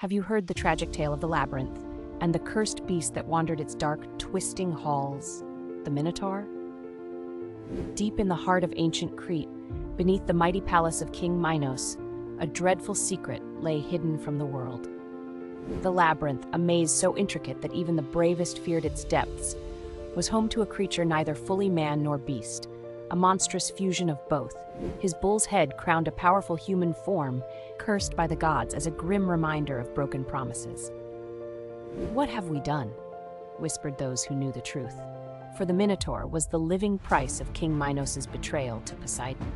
Have you heard the tragic tale of the labyrinth and the cursed beast that wandered its dark, twisting halls, the Minotaur? Deep in the heart of ancient Crete, beneath the mighty palace of King Minos, a dreadful secret lay hidden from the world. The labyrinth, a maze so intricate that even the bravest feared its depths, was home to a creature neither fully man nor beast, a monstrous fusion of both. His bull's head crowned a powerful human form, cursed by the gods as a grim reminder of broken promises. "What have we done?" whispered those who knew the truth. For the Minotaur was the living price of King Minos' betrayal to Poseidon.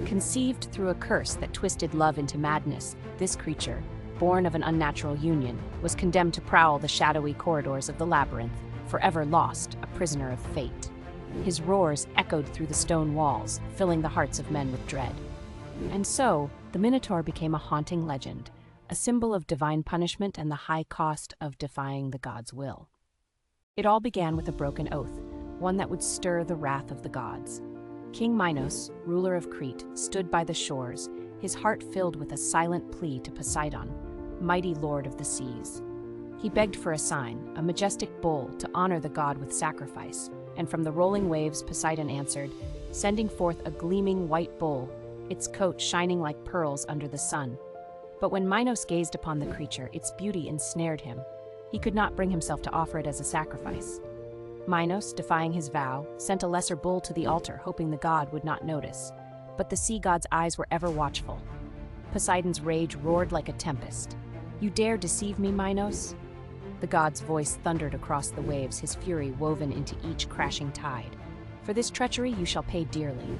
Conceived through a curse that twisted love into madness, this creature, born of an unnatural union, was condemned to prowl the shadowy corridors of the labyrinth, forever lost, a prisoner of fate. His roars echoed through the stone walls, filling the hearts of men with dread. And so, the Minotaur became a haunting legend, a symbol of divine punishment and the high cost of defying the gods' will. It all began with a broken oath, one that would stir the wrath of the gods. King Minos, ruler of Crete, stood by the shores, his heart filled with a silent plea to Poseidon, mighty lord of the seas. He begged for a sign, a majestic bull, to honor the god with sacrifice, and from the rolling waves Poseidon answered, sending forth a gleaming white bull, its coat shining like pearls under the sun. But when Minos gazed upon the creature, its beauty ensnared him. He could not bring himself to offer it as a sacrifice. Minos, defying his vow, sent a lesser bull to the altar, hoping the god would not notice. But the sea god's eyes were ever watchful. Poseidon's rage roared like a tempest. "You dare deceive me, Minos?" The god's voice thundered across the waves, his fury woven into each crashing tide. "For this treachery you shall pay dearly."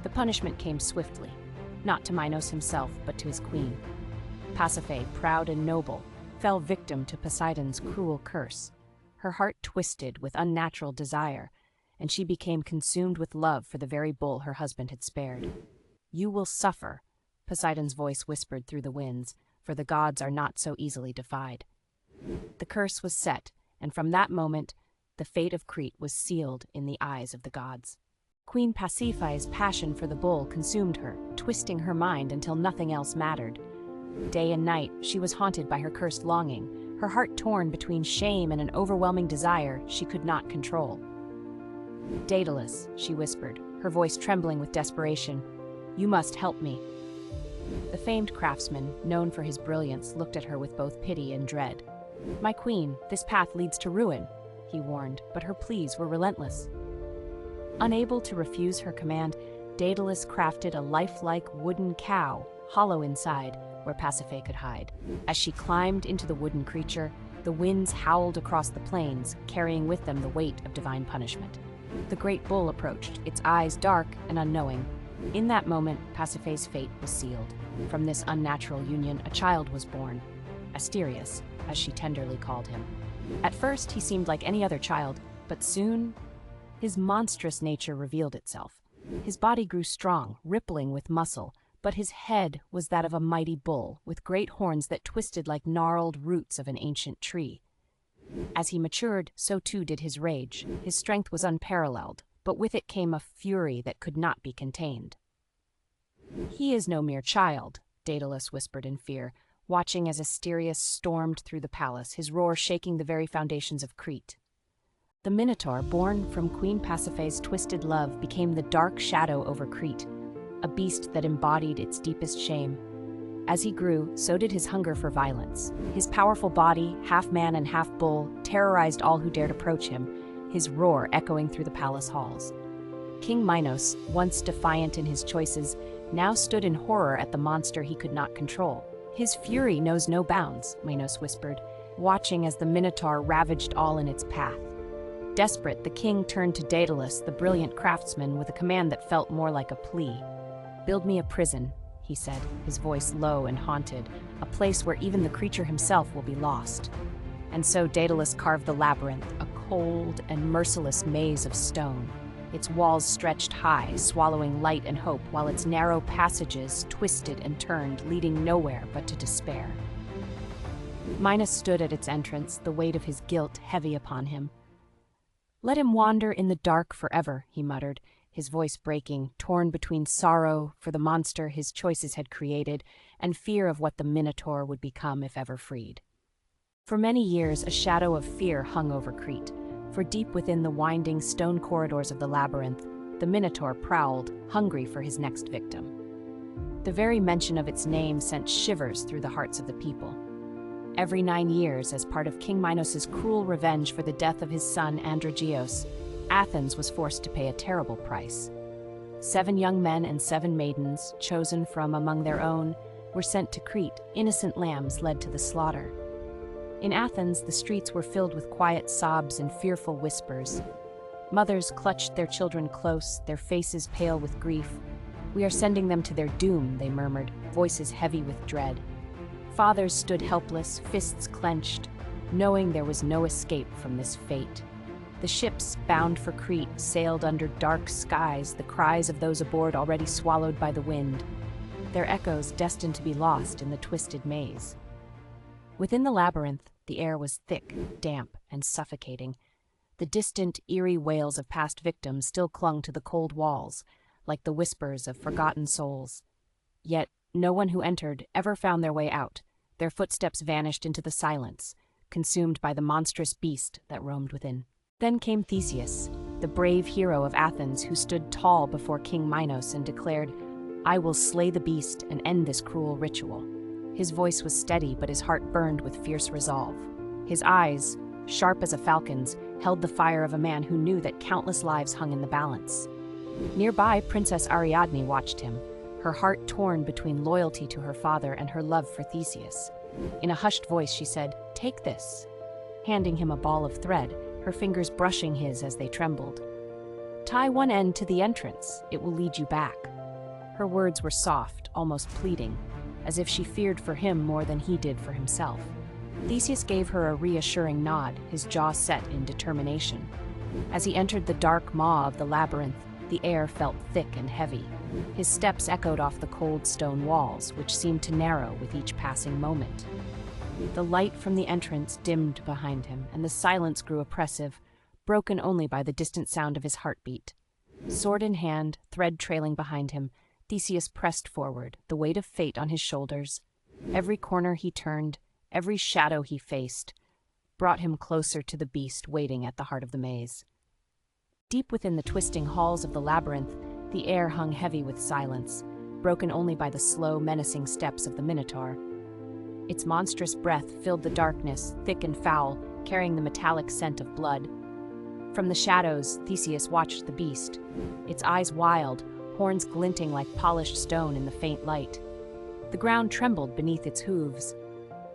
The punishment came swiftly, not to Minos himself, but to his queen. Pasiphae, proud and noble, fell victim to Poseidon's cruel curse. Her heart twisted with unnatural desire, and she became consumed with love for the very bull her husband had spared. "You will suffer," Poseidon's voice whispered through the winds, "for the gods are not so easily defied." The curse was set, and from that moment, the fate of Crete was sealed in the eyes of the gods. Queen Pasiphae's passion for the bull consumed her, twisting her mind until nothing else mattered. Day and night, she was haunted by her cursed longing, her heart torn between shame and an overwhelming desire she could not control. "Daedalus," she whispered, her voice trembling with desperation, "you must help me." The famed craftsman, known for his brilliance, looked at her with both pity and dread. "My queen, this path leads to ruin," he warned, but her pleas were relentless. Unable to refuse her command, Daedalus crafted a lifelike wooden cow, hollow inside, where Pasiphae could hide. As she climbed into the wooden creature, the winds howled across the plains, carrying with them the weight of divine punishment. The great bull approached, its eyes dark and unknowing. In that moment, Pasiphae's fate was sealed. From this unnatural union, a child was born, Asterius, as she tenderly called him. At first, he seemed like any other child, but soon, his monstrous nature revealed itself. His body grew strong, rippling with muscle, but his head was that of a mighty bull, with great horns that twisted like gnarled roots of an ancient tree. As he matured, so too did his rage. His strength was unparalleled, but with it came a fury that could not be contained. "He is no mere child," Daedalus whispered in fear, watching as Asterius stormed through the palace, his roar shaking the very foundations of Crete. The Minotaur, born from Queen Pasiphae's twisted love, became the dark shadow over Crete, a beast that embodied its deepest shame. As he grew, so did his hunger for violence. His powerful body, half man and half bull, terrorized all who dared approach him, his roar echoing through the palace halls. King Minos, once defiant in his choices, now stood in horror at the monster he could not control. "His fury knows no bounds," Minos whispered, watching as the Minotaur ravaged all in its path. Desperate, the king turned to Daedalus, the brilliant craftsman, with a command that felt more like a plea. "Build me a prison," he said, his voice low and haunted, "a place where even the creature himself will be lost." And so Daedalus carved the labyrinth, a cold and merciless maze of stone. Its walls stretched high, swallowing light and hope, while its narrow passages twisted and turned, leading nowhere but to despair. Minos stood at its entrance, the weight of his guilt heavy upon him. "Let him wander in the dark forever," he muttered, his voice breaking, torn between sorrow for the monster his choices had created and fear of what the Minotaur would become if ever freed. For many years, a shadow of fear hung over Crete, for deep within the winding stone corridors of the labyrinth, the Minotaur prowled, hungry for his next victim. The very mention of its name sent shivers through the hearts of the people. Every 9 years, as part of King Minos's cruel revenge for the death of his son Androgeos, Athens was forced to pay a terrible price. 7 young men and 7 maidens, chosen from among their own, were sent to Crete, innocent lambs led to the slaughter. In Athens, the streets were filled with quiet sobs and fearful whispers. Mothers clutched their children close, their faces pale with grief. "We are sending them to their doom," they murmured, voices heavy with dread. Fathers stood helpless, fists clenched, knowing there was no escape from this fate. The ships, bound for Crete, sailed under dark skies, the cries of those aboard already swallowed by the wind, their echoes destined to be lost in the twisted maze. Within the labyrinth, the air was thick, damp, and suffocating. The distant, eerie wails of past victims still clung to the cold walls, like the whispers of forgotten souls. Yet, no one who entered ever found their way out. Their footsteps vanished into the silence, consumed by the monstrous beast that roamed within. Then came Theseus, the brave hero of Athens who stood tall before King Minos and declared, "I will slay the beast and end this cruel ritual." His voice was steady, but his heart burned with fierce resolve. His eyes, sharp as a falcon's, held the fire of a man who knew that countless lives hung in the balance. Nearby, Princess Ariadne watched him, her heart torn between loyalty to her father and her love for Theseus. In a hushed voice, she said, "Take this," handing him a ball of thread, her fingers brushing his as they trembled. "Tie one end to the entrance. It will lead you back." Her words were soft, almost pleading, as if she feared for him more than he did for himself. Theseus gave her a reassuring nod, his jaw set in determination. As he entered the dark maw of the labyrinth, the air felt thick and heavy. His steps echoed off the cold stone walls, which seemed to narrow with each passing moment. The light from the entrance dimmed behind him, and the silence grew oppressive, broken only by the distant sound of his heartbeat. Sword in hand, thread trailing behind him, Theseus pressed forward, the weight of fate on his shoulders. Every corner he turned, every shadow he faced, brought him closer to the beast waiting at the heart of the maze. Deep within the twisting halls of the labyrinth, the air hung heavy with silence, broken only by the slow, menacing steps of the Minotaur. Its monstrous breath filled the darkness, thick and foul, carrying the metallic scent of blood. From the shadows, Theseus watched the beast, its eyes wild, horns glinting like polished stone in the faint light. The ground trembled beneath its hooves.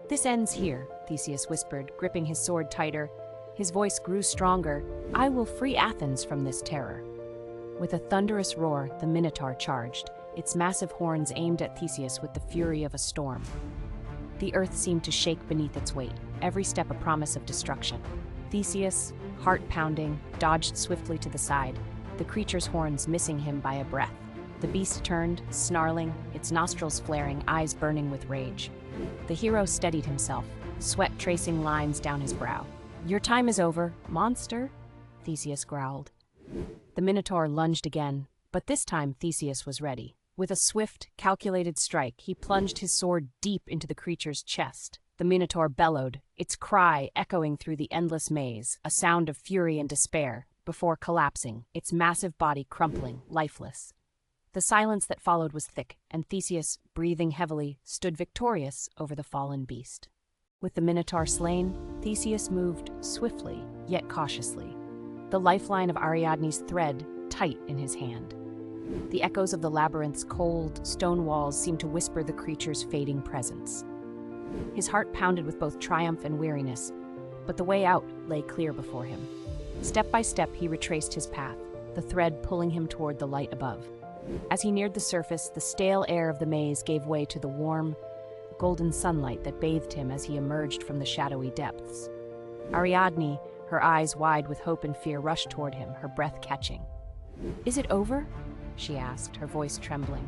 "This ends here," Theseus whispered, gripping his sword tighter. His voice grew stronger. "I will free Athens from this terror." With a thunderous roar, the Minotaur charged, its massive horns aimed at Theseus with the fury of a storm. The earth seemed to shake beneath its weight, every step a promise of destruction. Theseus, heart pounding, dodged swiftly to the side, the creature's horns missing him by a breath. The beast turned, snarling, its nostrils flaring, eyes burning with rage. The hero steadied himself, sweat tracing lines down his brow. "Your time is over, monster," Theseus growled. The Minotaur lunged again, but this time Theseus was ready. With a swift, calculated strike, he plunged his sword deep into the creature's chest. The Minotaur bellowed, its cry echoing through the endless maze, a sound of fury and despair, before collapsing, its massive body crumpling, lifeless. The silence that followed was thick, and Theseus, breathing heavily, stood victorious over the fallen beast. With the Minotaur slain, Theseus moved swiftly, yet cautiously, the lifeline of Ariadne's thread tight in his hand. The echoes of the labyrinth's cold, stone walls seemed to whisper the creature's fading presence. His heart pounded with both triumph and weariness, but the way out lay clear before him. Step by step, he retraced his path, the thread pulling him toward the light above. As he neared the surface, the stale air of the maze gave way to the warm, golden sunlight that bathed him as he emerged from the shadowy depths. Ariadne, her eyes wide with hope and fear, rushed toward him, her breath catching. "Is it over?" she asked, her voice trembling.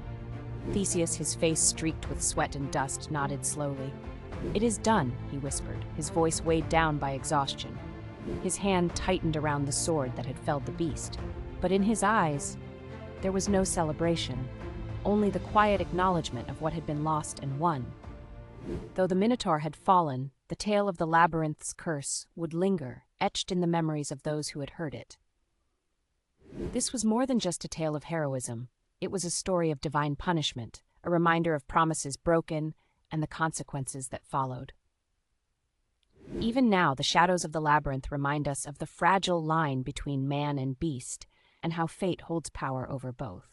Theseus, his face streaked with sweat and dust, nodded slowly. "It is done," he whispered, his voice weighed down by exhaustion. His hand tightened around the sword that had felled the beast, but in his eyes, there was no celebration, only the quiet acknowledgement of what had been lost and won. Though the Minotaur had fallen, the tale of the labyrinth's curse would linger, etched in the memories of those who had heard it. This was more than just a tale of heroism. It was a story of divine punishment, a reminder of promises broken and the consequences that followed. Even now, the shadows of the labyrinth remind us of the fragile line between man and beast, and how fate holds power over both.